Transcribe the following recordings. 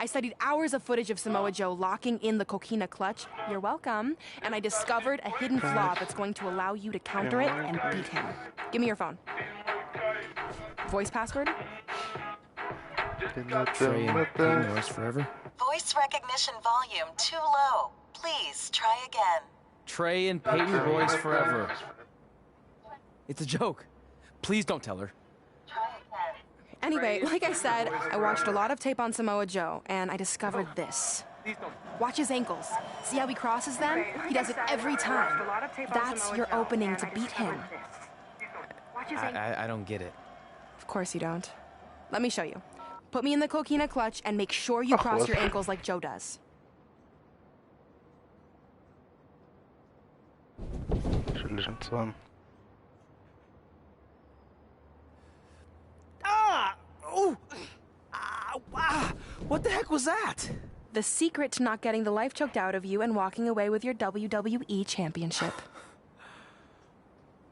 I studied hours of footage of Samoa Joe locking in the coquina clutch. You're welcome. And I discovered a hidden flaw that's going to allow you to counter it and beat him. Give me your phone. Voice password? Trey and Peyton Royce forever. Voice recognition volume too low. Please try again. Trey and Peyton Royce forever. It's a joke. Please don't tell her. Anyway, like I said, I watched a lot of tape on Samoa Joe, and I discovered this. Watch his ankles. See how he crosses them? He does it every time. That's your opening to beat him. I don't get it. Of course you don't. Let me show you. Put me in the coquina clutch and make sure you cross your ankles like Joe does. What the heck was that? The secret to not getting the life choked out of you and walking away with your WWE championship.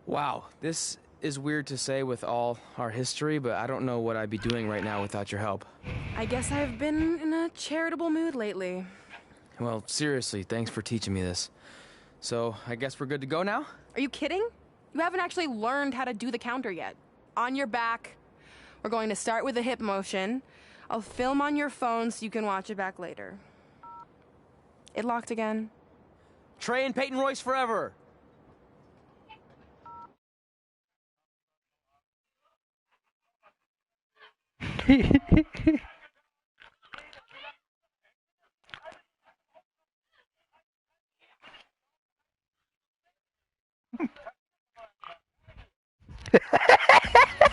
Wow, this is weird to say with all our history, but I don't know what I'd be doing right now without your help. I guess I've been in a charitable mood lately. Well, seriously, thanks for teaching me this. So, I guess we're good to go now? Are you kidding? You haven't actually learned how to do the counter yet. On your back. We're going to start with a hip motion. I'll film on your phone so you can watch it back later. It locked again. Trey and Peyton Royce forever!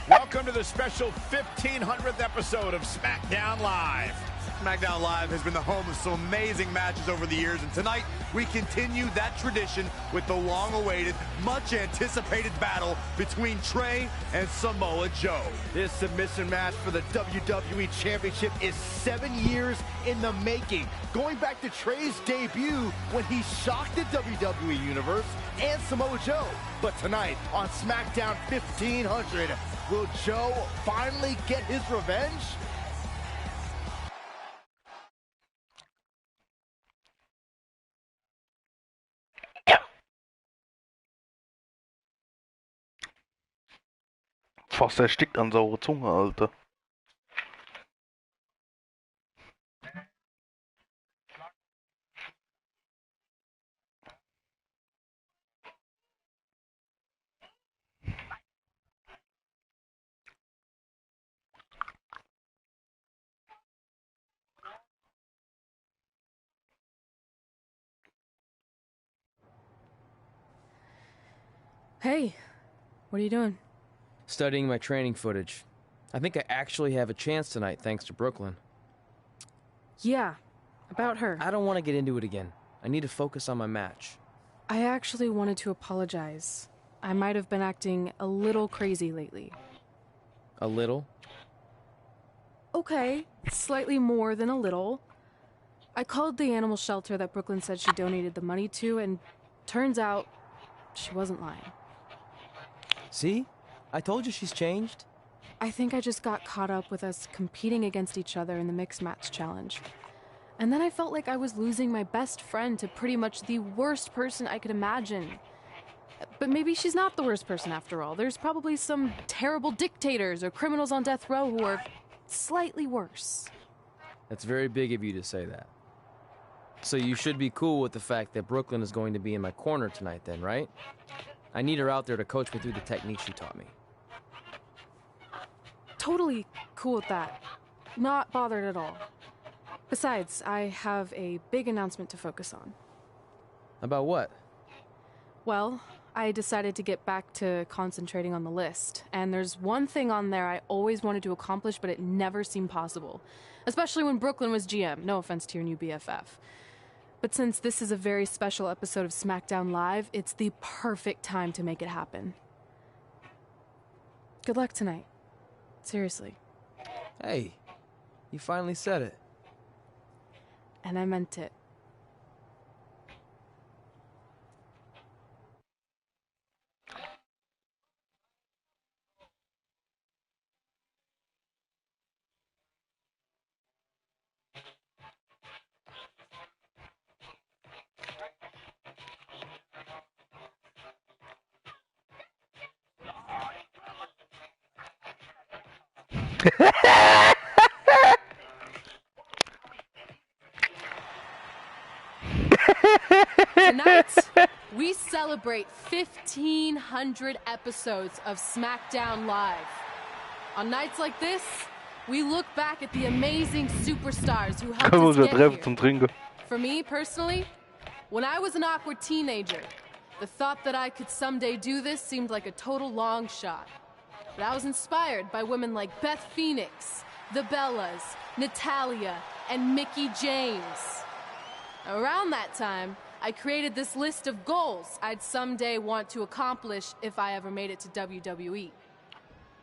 Welcome to the special 1500th episode of SmackDown Live. SmackDown Live has been the home of some amazing matches over the years, and tonight we continue that tradition with the long-awaited, much-anticipated battle between Trey and Samoa Joe. This submission match for the WWE Championship is 7 years in the making, going back to Trey's debut when he shocked the WWE Universe and Samoa Joe. But tonight on SmackDown 1500, will Joe finally get his revenge? Fast erstickt an saure Zunge, Alter. Hey, what are you doing? Studying my training footage. I think I actually have a chance tonight thanks to Brooklyn. Yeah, about her. I don't want to get into it again. I need to focus on my match. I actually wanted to apologize. I might have been acting a little crazy lately. A little? Okay, slightly more than a little. I called the animal shelter that Brooklyn said she donated the money to, and turns out she wasn't lying. See? I told you she's changed. I think I just got caught up with us competing against each other in the mixed match challenge. And then I felt like I was losing my best friend to pretty much the worst person I could imagine. But maybe she's not the worst person after all. There's probably some terrible dictators or criminals on death row who are slightly worse. That's very big of you to say that. So you should be cool with the fact that Brooklyn is going to be in my corner tonight then, right? I need her out there to coach me through the technique she taught me. Totally cool with that. Not bothered at all. Besides, I have a big announcement to focus on. About what? Well, I decided to get back to concentrating on the list, and there's one thing on there I always wanted to accomplish, but it never seemed possible. Especially when Brooklyn was GM, no offense to your new BFF. But since this is a very special episode of SmackDown Live, it's the perfect time to make it happen. Good luck tonight. Seriously. Hey, you finally said it. And I meant it. Tonight, we celebrate 1,500 episodes of SmackDown Live. On nights like this, we look back at the amazing superstars who helped us get here. For me, personally, when I was an awkward teenager, the thought that I could someday do this seemed like a total long shot. But I was inspired by women like Beth Phoenix, the Bellas, Natalia, and Mickie James. Around that time, I created this list of goals I'd someday want to accomplish if I ever made it to WWE.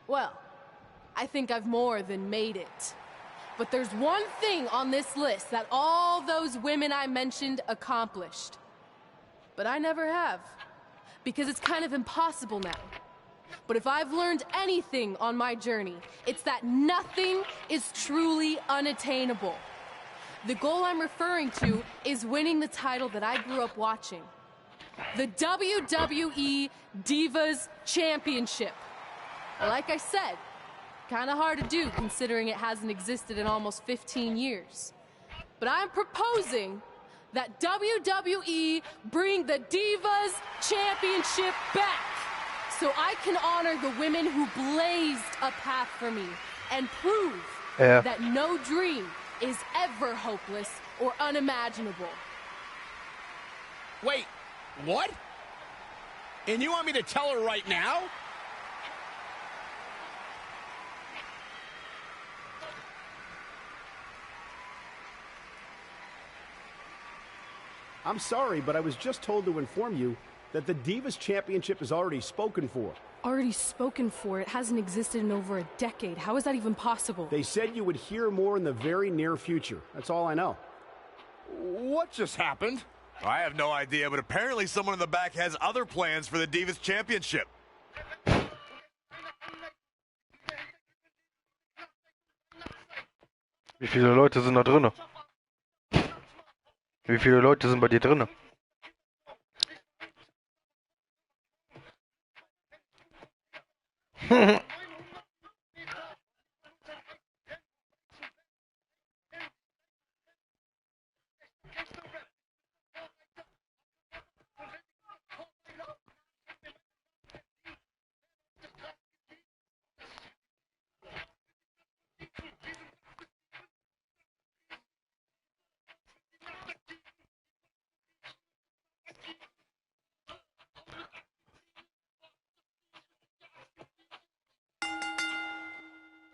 Well, I think I've more than made it. But there's one thing on this list that all those women I mentioned accomplished. But I never have, because it's kind of impossible now. But if I've learned anything on my journey, it's that nothing is truly unattainable. The goal I'm referring to is winning the title that I grew up watching. The WWE Divas Championship. Like I said, kind of hard to do considering it hasn't existed in almost 15 years. But I'm proposing that WWE bring the Divas Championship back so I can honor the women who blazed a path for me and prove that no dream is ever hopeless or unimaginable. Wait, what? And you want me to tell her right now? I'm sorry, but I was just told to inform you that the Divas Championship is already spoken for. Already spoken for? It hasn't existed in over a decade. How is that even possible? They said you would hear more in the very near future. That's all I know. What just happened? I have no idea, but apparently someone in the back has other plans for the Divas Championship. Wie viele Leute sind da drinne? Wie viele Leute sind bei dir drinne?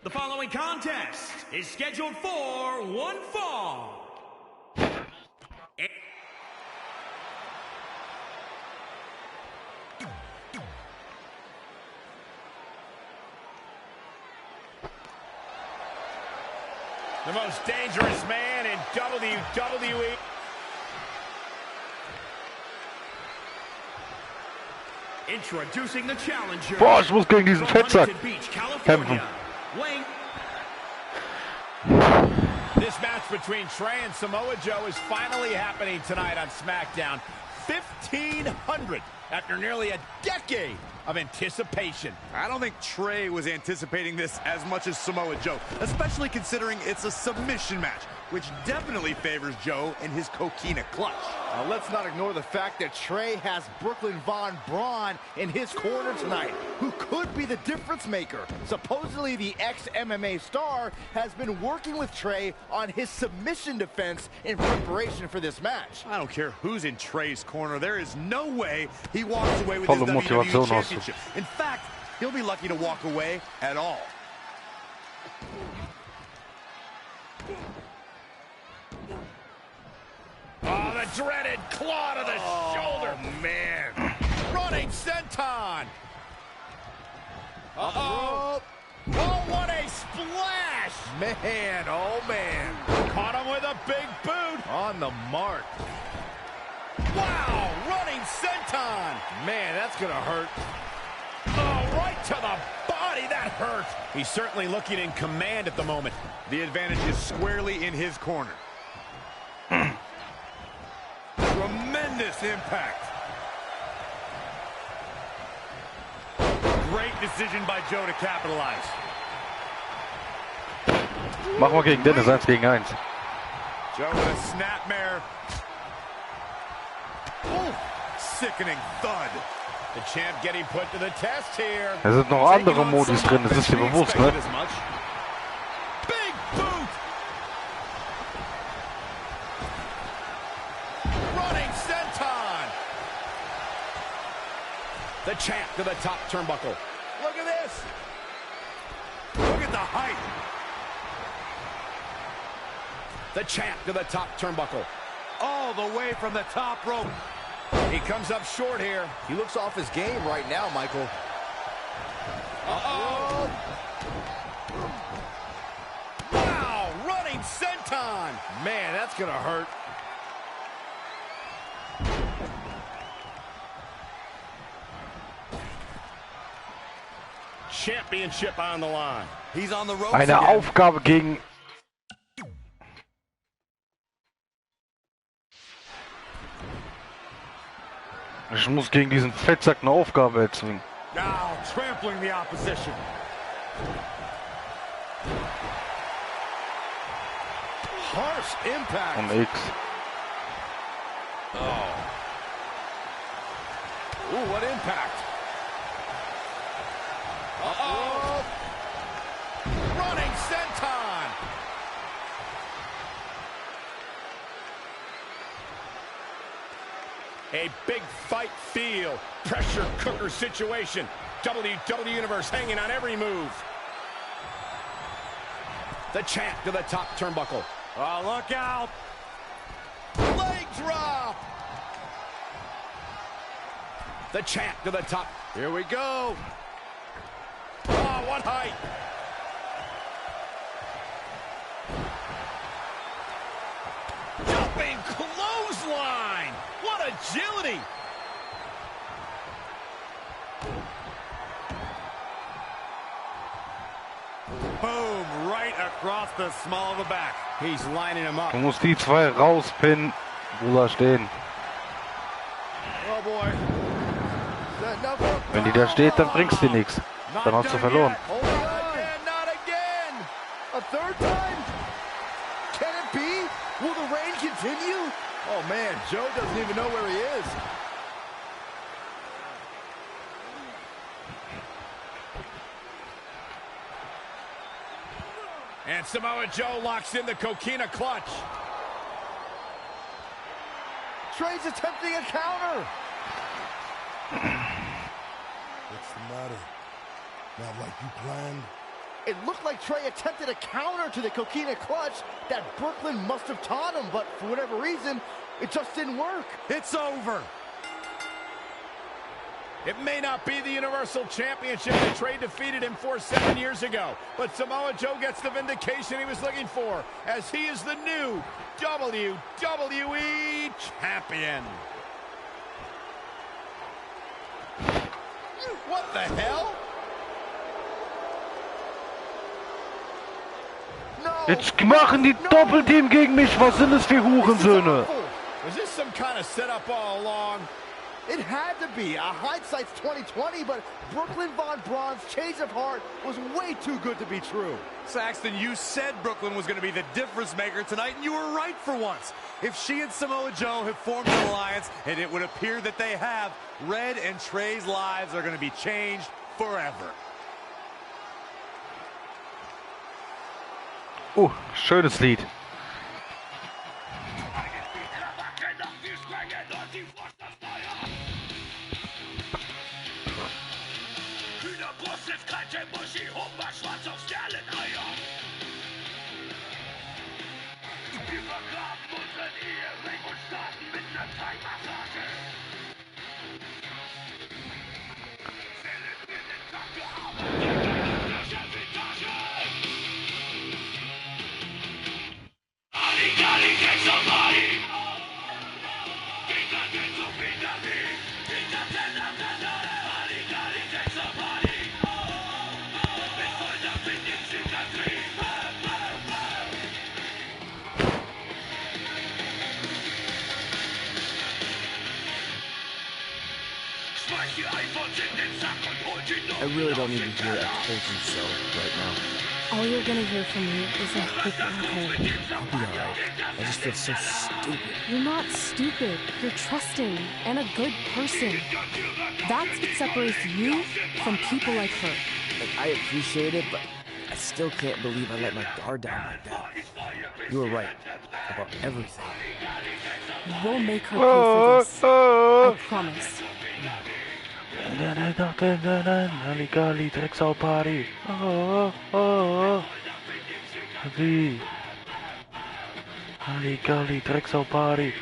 The following contest is scheduled for one fall. The most dangerous man in WWE. Introducing the challenger. Boah, ich muss gegen diesen Fettsack kämpfen. This match between Trey and Samoa Joe is finally happening tonight on SmackDown. 1,500 after nearly a decade of anticipation. I don't think Trey was anticipating this as much as Samoa Joe, especially considering it's a submission match, which definitely favors Joe in his coquina clutch. Now, let's not ignore the fact that Trey has Brooklyn Von Braun in his corner tonight, who could be the difference maker. Supposedly, the ex-MMA star has been working with Trey on his submission defense in preparation for this match. I don't care who's in Trey's corner. There is no way he walks away with his WWE Championship. In fact, he'll be lucky to walk away at all. Oh, the dreaded claw to the shoulder. Man. Running senton. Uh-oh. Oh, what a splash. Man, oh, man. Caught him with a big boot. On the mark. Wow, running senton. Man, that's going to hurt. Oh, right to the body. That hurt. He's certainly looking in command at the moment. The advantage is squarely in his corner. Tremendous impact. Great decision by Joe to capitalize. Mach mal gegen Dennis 1 gegen 1. Joe with a snapmare. Ooh, sickening thud. The champ getting put to the test here. Es sind noch andere Modis drin, das ist dir bewusst, ne? Big boot. Running senton. The champ to the top turnbuckle. Look at this. Look at the height. The champ to the top turnbuckle. All the way from the top rope. He comes up short here. He looks off his game right now, Michael. Uh-oh. Wow, running senton. Man, that's gonna hurt. Championship on the line. He's on the ropes Eine again. Aufgabe gegen... Ich muss gegen diesen Fettsack eine Aufgabe erzwingen. Now trampling the opposition. Harsh impact. Und X. Oh. Ooh, what impact. Uh-oh. Running senton. A big fight feel. Pressure cooker situation. WWE Universe hanging on every move. The champ to the top turnbuckle. Oh, look out. Leg drop. The champ to the top. Here we go. Oh, what height. Jumping clothesline. What agility. Boom, right across the small of the back. He's lining him up. Du musst die zwei rauspinnen, wo da stehen. Oh boy. Wenn die da steht, dann bringst du dir nichts. Dann hast du verloren. Hold on. Again, not again. A third time? Can it be? Will the reign continue? Oh man, Joe doesn't even know where he is. And Samoa Joe locks in the coquina clutch. Trey's attempting a counter. What's the matter? Not like you planned? It looked like Trey attempted a counter to the coquina clutch that Brooklyn must have taught him, but for whatever reason, it just didn't work. It's over. It may not be the Universal Championship that Trey defeated him for 7 years ago, but Samoa Joe gets the vindication he was looking for, as he is the new WWE Champion. What the hell? No. Jetzt machen die Doppelteam gegen mich. Was sind das für Hurensöhne? Was this some kind of setup all along? It had to be. Hindsight's 20/20, but Brooklyn Von Braun's change of heart was way too good to be true. Saxton, you said Brooklyn was going to be the difference maker tonight, and you were right for once. If she and Samoa Joe have formed an alliance, and it would appear that they have, Red and Trey's lives are going to be changed forever. Schönes Lied. I really don't need to hear "I told you so" right now. All you're gonna hear from me is I hope you're okay. I'll be alright. I just feel so stupid. You're not stupid. You're trusting and a good person. That's what separates you from people like her. Like, I appreciate it, but I still can't believe I let my guard down like that. You were right about everything. We'll make her pay for this. I promise. Halligalli, Drecksau-Party. Wie? Halligalli, Drecksau-Party.